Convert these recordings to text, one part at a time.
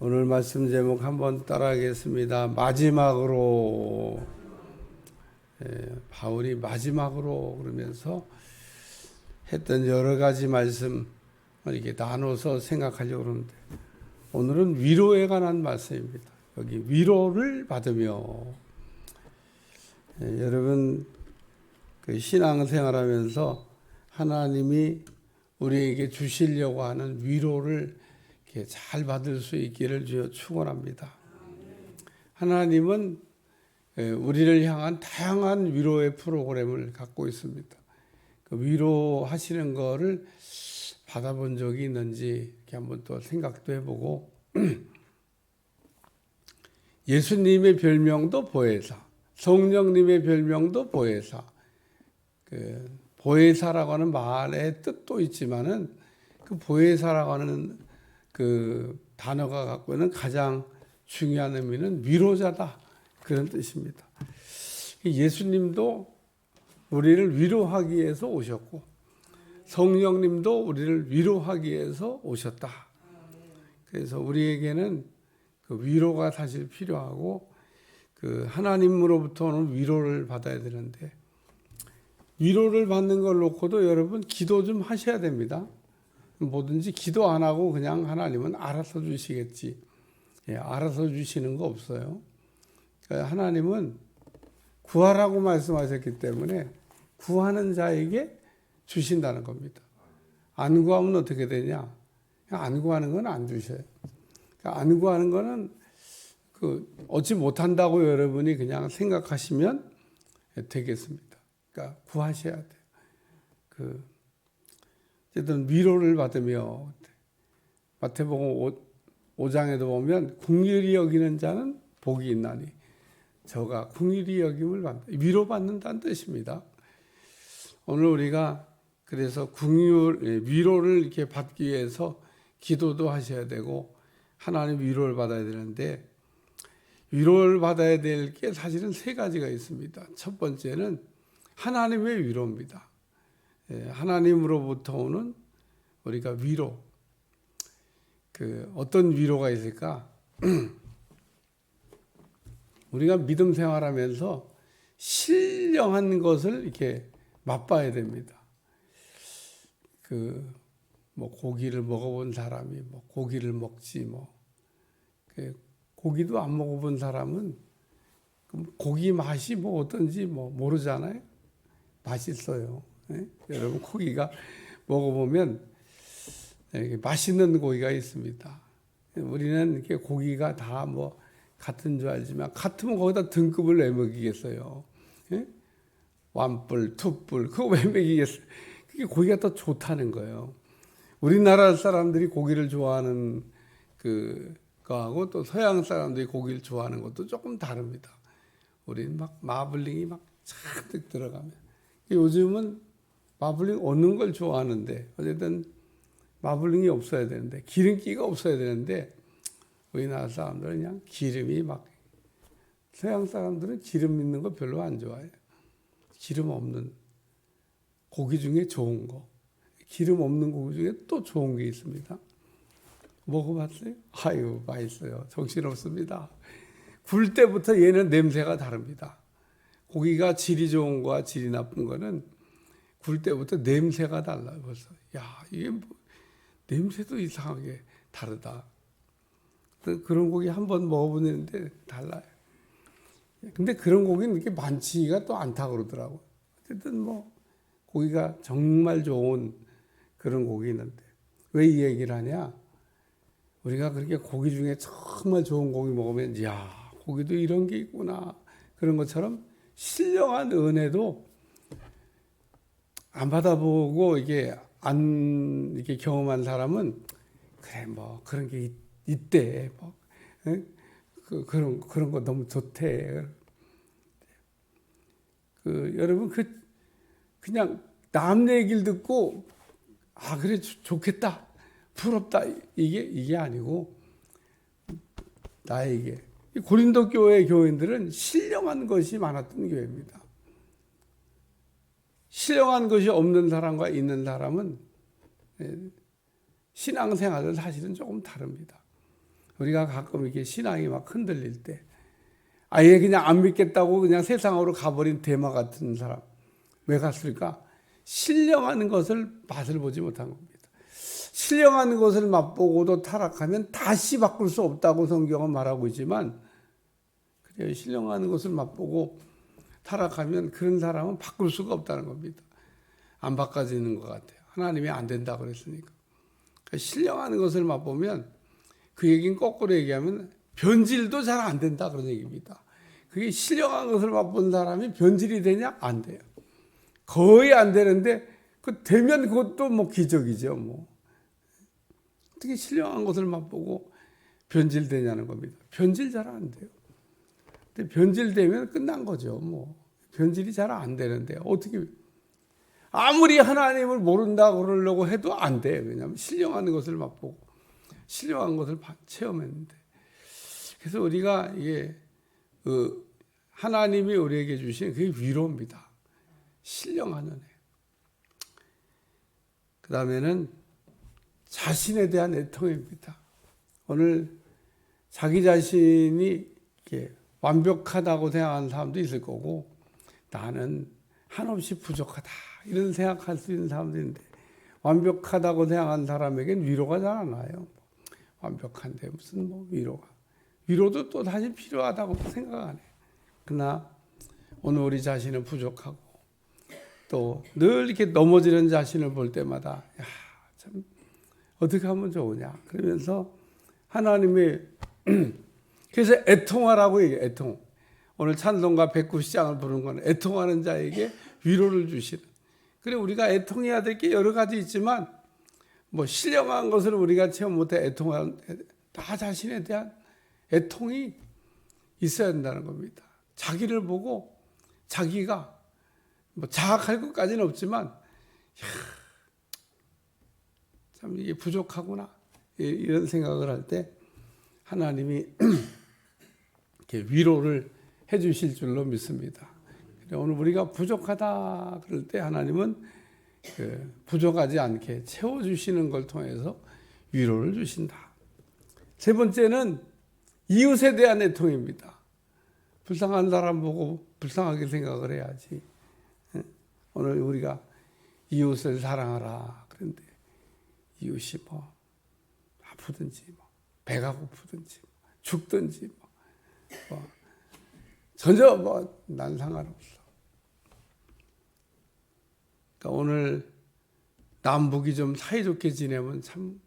오늘 말씀 제목 한번 따라하겠습니다. 마지막으로. 바울이 마지막으로 그러면서 했던 여러 가지 말씀을 이렇게 나눠서 생각하려고 그러는데, 오늘은 위로에 관한 말씀입니다. 여기 위로를 받으며. 여러분, 그 신앙생활하면서 하나님이 우리에게 주시려고 하는 위로를 이렇게 잘 받을 수 있기를 주여 축원합니다. 하나님은 우리를 향한 다양한 위로의 프로그램을 갖고 있습니다. 그 위로하시는 거를 받아본 적이 있는지 이렇게 한번 또 생각도 해보고, 예수님의 별명도 보혜사, 성령님의 별명도 보혜사. 그 보혜사라고 하는 말의 뜻도 있지만은 그 보혜사라고 하는 그 단어가 갖고 있는 가장 중요한 의미는 위로자다, 그런 뜻입니다. 예수님도 우리를 위로하기 위해서 오셨고, 성령님도 우리를 위로하기 위해서 오셨다. 그래서 우리에게는 그 위로가 사실 필요하고, 그 하나님으로부터 오는 위로를 받아야 되는데, 위로를 받는 걸 놓고도 여러분 기도 좀 하셔야 됩니다. 뭐든지 기도 안 하고 그냥 하나님은 알아서 주시겠지. 알아서 주시는 거 없어요. 그러니까 하나님은 구하라고 말씀하셨기 때문에 구하는 자에게 주신다는 겁니다. 안 구하면 어떻게 되냐? 안 구하는 건 안 주셔요. 그러니까 안 구하는 거는 그 얻지 못한다고 여러분이 그냥 생각하시면 되겠습니다. 그러니까 구하셔야 돼요. 어쨌든 위로를 받으며, 마태복음 5장에도 보면 긍휼히 여기는 자는 복이 있나니 저가 긍휼히 여김을 받는다. 위로받는다는 뜻입니다. 오늘 우리가 그래서 위로를 이렇게 받기 위해서 기도도 하셔야 되고 하나님 위로를 받아야 되는데, 위로를 받아야 될 게 사실은 세 가지가 있습니다. 첫 번째는 하나님의 위로입니다. 하나님으로부터 오는 우리가 위로. 어떤 위로가 있을까? 우리가 믿음 생활하면서 신령한 것을 이렇게 맛봐야 됩니다. 고기를 먹어본 사람이 고기를 먹지 고기도 안 먹어본 사람은 고기 맛이 어떤지 모르잖아요. 맛있어요. 여러분 고기가 먹어보면 맛있는 고기가 있습니다. 우리는 이렇게 고기가 다 같은 줄 알지만, 같으면 거기다 등급을 왜 먹이겠어요? 완뿔, 투뿔, 그거 왜 먹이겠어요? 그게 고기가 더 좋다는 거예요. 우리나라 사람들이 고기를 좋아하는 거하고 또 서양 사람들이 고기를 좋아하는 것도 조금 다릅니다. 우리는 마블링이 잔뜩 들어가면. 요즘은 마블링 얻는 걸 좋아하는데, 어쨌든 마블링이 없어야 되는데, 기름기가 없어야 되는데, 우리나라 사람들은 그냥 기름이 서양 사람들은 기름 있는 거 별로 안 좋아해요. 기름 없는 고기 중에 좋은 거, 기름 없는 고기 중에 또 좋은 게 있습니다. 먹어봤어요? 아유, 맛있어요. 정신없습니다. 굴 때부터 얘는 냄새가 다릅니다. 고기가 질이 좋은 거와 질이 나쁜 거는 굴 때부터 냄새가 달라요. 벌써 이게 냄새도 이상하게 다르다. 그런 고기 한번 먹어보는데 달라요. 근데 그런 고기는 이렇게 많지가 또 않다고 그러더라고요. 어쨌든 고기가 정말 좋은 그런 고기 있는데, 왜 이 얘기를 하냐? 우리가 그렇게 고기 중에 정말 좋은 고기 먹으면, 고기도 이런 게 있구나, 그런 것처럼 신령한 은혜도 안 받아보고 이게 경험한 사람은, 그래 그런 게 있대, 그런 거 너무 좋대. 여러분 그냥 남 얘기를 듣고 그래 좋겠다, 부럽다, 이게 아니고, 나에게 고린도 교회 교인들은 신령한 것이 많았던 교회입니다. 신령한 것이 없는 사람과 있는 사람은 신앙생활은 사실은 조금 다릅니다. 우리가 가끔 이렇게 신앙이 막 흔들릴 때 아예 그냥 안 믿겠다고 그냥 세상으로 가버린 데마 같은 사람 왜 갔을까? 신령하는 것을 맛을 보지 못한 겁니다. 신령하는 것을 맛보고도 타락하면 다시 바꿀 수 없다고 성경은 말하고 있지만 그래요. 신령하는 것을 맛보고 타락하면 그런 사람은 바꿀 수가 없다는 겁니다. 안 바꿔지는 것 같아요. 하나님이 안 된다 그랬으니까. 그러니까 신령하는 것을 맛보면 그 얘기는 거꾸로 얘기하면 변질도 잘 안 된다 그런 얘기입니다. 그게 신령한 것을 맛본 사람이 변질이 되냐? 안 돼요. 거의 안 되는데 그 되면 그것도 뭐 기적이죠. 뭐 어떻게 신령한 것을 맛보고 변질되냐는 겁니다. 변질 잘 안 돼요. 근데 변질되면 끝난 거죠. 뭐 변질이 잘 안 되는데 어떻게 아무리 하나님을 모른다 그러려고 해도 안 돼요. 왜냐하면 신령한 것을 맛보고 신령한 것을 체험했는데. 그래서 우리가 이게 하나님이 우리에게 주신 그게 위로입니다. 신령한 은혜. 그 다음에는 자신에 대한 애통입니다. 오늘 자기 자신이 이렇게 완벽하다고 생각하는 사람도 있을 거고 나는 한없이 부족하다 이런 생각할 수 있는 사람도 있는데 완벽하다고 생각하는 사람에겐 위로가 잘 안 와요. 완벽한데 무슨 뭐 위로도 또 사실 필요하다고 생각 안 해요. 그러나 오늘 우리 자신은 부족하고 또 늘 이렇게 넘어지는 자신을 볼 때마다 야, 참 어떻게 하면 좋으냐 그러면서 하나님의 그래서 애통하라고 얘기해요. 애통. 오늘 찬송가 190장을 부르는 건 애통하는 자에게 위로를 주시는. 그래 우리가 애통해야 될 게 여러 가지 있지만 뭐 신령한 것을 우리가 체험 못해 애통한 나 자신에 대한 애통이 있어야 된다는 겁니다. 자기를 보고 자기가 뭐 자학할 것까지는 없지만 참 이게 부족하구나 이런 생각을 할 때 하나님이 이렇게 위로를 해주실 줄로 믿습니다. 오늘 우리가 부족하다 그럴 때 하나님은 부족하지 않게 채워주시는 걸 통해서 위로를 주신다. 세 번째는 이웃에 대한 애통입니다. 불쌍한 사람 보고 불쌍하게 생각을 해야지. 오늘 우리가 이웃을 사랑하라 그런데 이웃이 뭐 아프든지 뭐 배가 고프든지 죽든지 뭐 전혀 뭐 난 상관없어. 그러니까 오늘 남북이 좀 사이좋게 지내면 참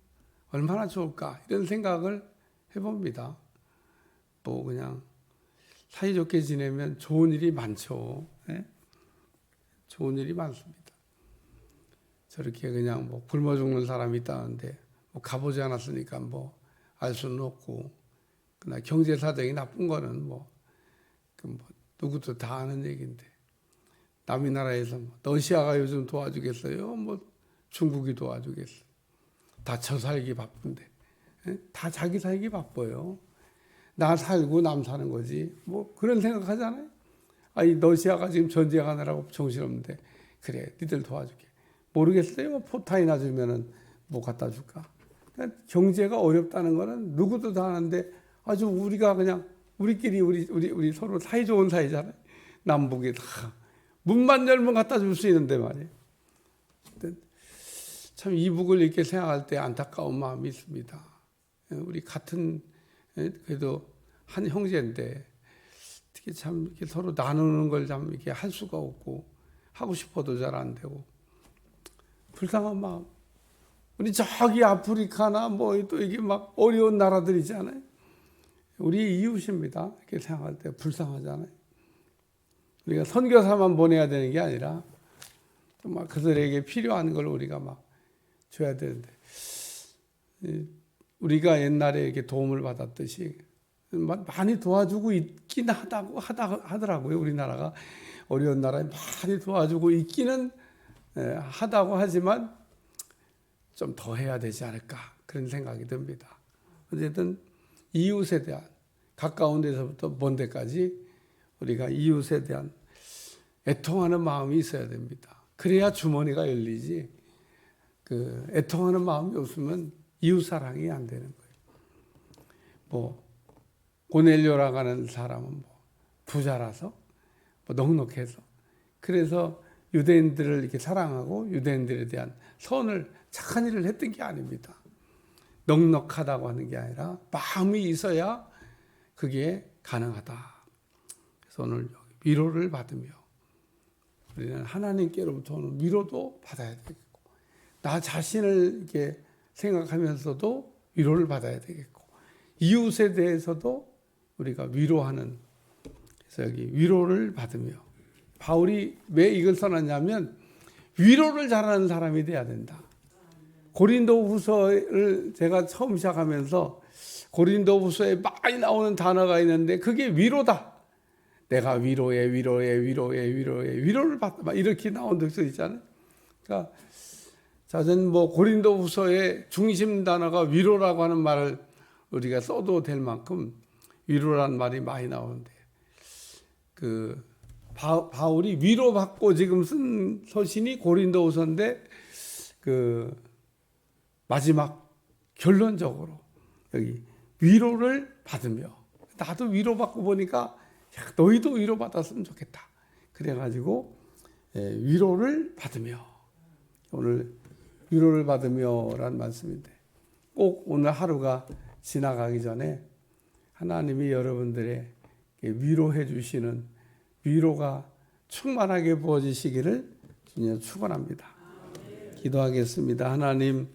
얼마나 좋을까 이런 생각을 해봅니다. 뭐 그냥 사이좋게 지내면 좋은 일이 많죠. 네? 좋은 일이 많습니다. 저렇게 그냥 뭐 굶어 죽는 사람이 있다는데 뭐 가보지 않았으니까 뭐 알 수는 없고, 그러나 경제 사정이 나쁜 거는 뭐 누구도 다 아는 얘기인데 남의 나라에서 뭐 러시아가 요즘 도와주겠어요? 뭐 중국이 도와주겠어요? 다 저 살기 바쁜데 다 자기 살기 바빠요. 나 살고 남 사는 거지. 뭐 그런 생각하잖아요. 아니 러시아가 지금 전쟁하느라고 정신없는데 그래 니들 도와줄게. 모르겠어요. 뭐 포탄이나 주면은 뭐 갖다 줄까? 그러니까 경제가 어렵다는 거는 누구도 다 아는데 아주 우리가 그냥 우리끼리 우리 서로 사이 좋은 사이잖아요. 남북이 다 문만 열면 갖다 줄 수 있는데 말이에요. 참 이북을 이렇게 생각할 때 안타까운 마음이 있습니다. 우리 같은 그래도 한 형제인데 어떻게 참 이렇게 서로 나누는 걸 참 이렇게 할 수가 없고 하고 싶어도 잘 안 되고 불쌍한 마음. 우리 저기 아프리카나 뭐 또 이게 막 어려운 나라들이잖아요. 우리 이웃입니다. 이렇게 생각할 때 불쌍하잖아요. 우리가 선교사만 보내야 되는 게 아니라 막 그들에게 필요한 걸 우리가 막 줘야 되는데 우리가 옛날에 이렇게 도움을 받았듯이 많이 도와주고 있긴 하더라고요. 우리나라가 어려운 나라에 많이 도와주고 있기는 하다고 하지만 좀 더 해야 되지 않을까 그런 생각이 듭니다. 어쨌든 이웃에 대한 가까운 데서부터 먼 데까지 우리가 이웃에 대한 애통하는 마음이 있어야 됩니다. 그래야 주머니가 열리지 그 애통하는 마음이 없으면 이웃 사랑이 안 되는 거예요. 뭐 고넬료라고 하는 사람은 뭐 부자라서 뭐 넉넉해서 그래서 유대인들을 이렇게 사랑하고 유대인들에 대한 선을 착한 일을 했던 게 아닙니다. 넉넉하다고 하는 게 아니라 마음이 있어야 그게 가능하다. 그래서 오늘 위로를 받으며 우리는 하나님께로부터 오는 위로도 받아야 되겠고 나 자신을 이렇게 생각하면서도 위로를 받아야 되겠고 이웃에 대해서도 우리가 위로하는 그래서 여기 위로를 받으며 바울이 왜 이걸 써놨냐면 위로를 잘하는 사람이 돼야 된다. 고린도후서를 제가 처음 시작하면서 고린도후서에 많이 나오는 단어가 있는데 그게 위로다. 내가 위로를 받다 이렇게 나온 texto 있잖아요. 그러니까 자전 뭐 고린도후서의 중심 단어가 위로라고 하는 말을 우리가 써도 될 만큼 위로라는 말이 많이 나오는데 그 바울이 위로받고 지금 쓴 서신이 고린도후서인데 그 마지막 결론적으로 여기 위로를 받으며 나도 위로받고 보니까 야, 너희도 위로받았으면 좋겠다. 그래가지고 위로를 받으며 오늘 위로를 받으며라는 말씀인데 꼭 오늘 하루가 지나가기 전에 하나님이 여러분들의 위로해 주시는 위로가 충만하게 부어지시기를 주님 축원합니다. 기도하겠습니다. 하나님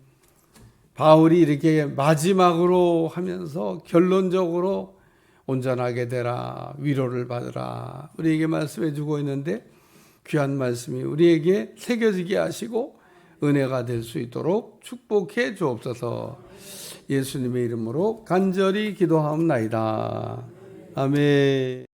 바울이 이렇게 마지막으로 하면서 결론적으로 온전하게 되라 위로를 받으라 우리에게 말씀해 주고 있는데 귀한 말씀이 우리에게 새겨지게 하시고 은혜가 될 수 있도록 축복해 주옵소서. 예수님의 이름으로 간절히 기도하옵나이다. 아멘.